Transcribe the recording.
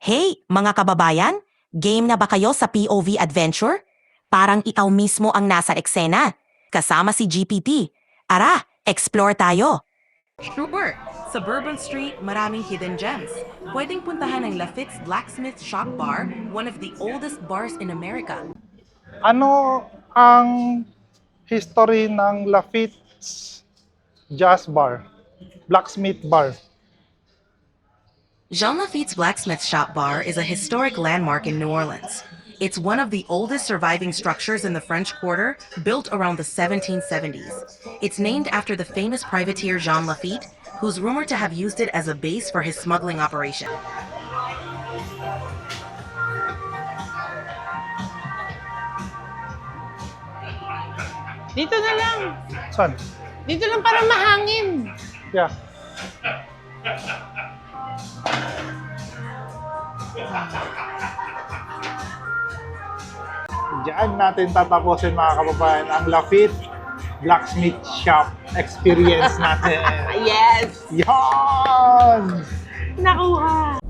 Hey, mga kababayan! Game na ba kayo sa POV Adventure? Parang ikaw mismo ang nasa eksena. Kasama si GPT. Ara, explore tayo! Sure! Sa Bourbon Street, maraming hidden gems. Pwedeng puntahan ang Lafitte's Blacksmith Shop Bar, one of the oldest bars in America. Ano ang history ng Lafitte's Jazz Bar, Blacksmith Bar? Jean Lafitte's Blacksmith Shop Bar is a historic landmark in New Orleans. It's one of the oldest surviving structures in the French Quarter, built around the 1770s. It's named after the famous privateer Jean Lafitte, who's rumored to have used it as a base for his smuggling operation. Dito na lang. Saan? Dito lang para mahangin. Yeah. Diyan natin tatapusin mga kababayan ang Lafitte Blacksmith Shop experience natin. Yes! Yan! Nakuha!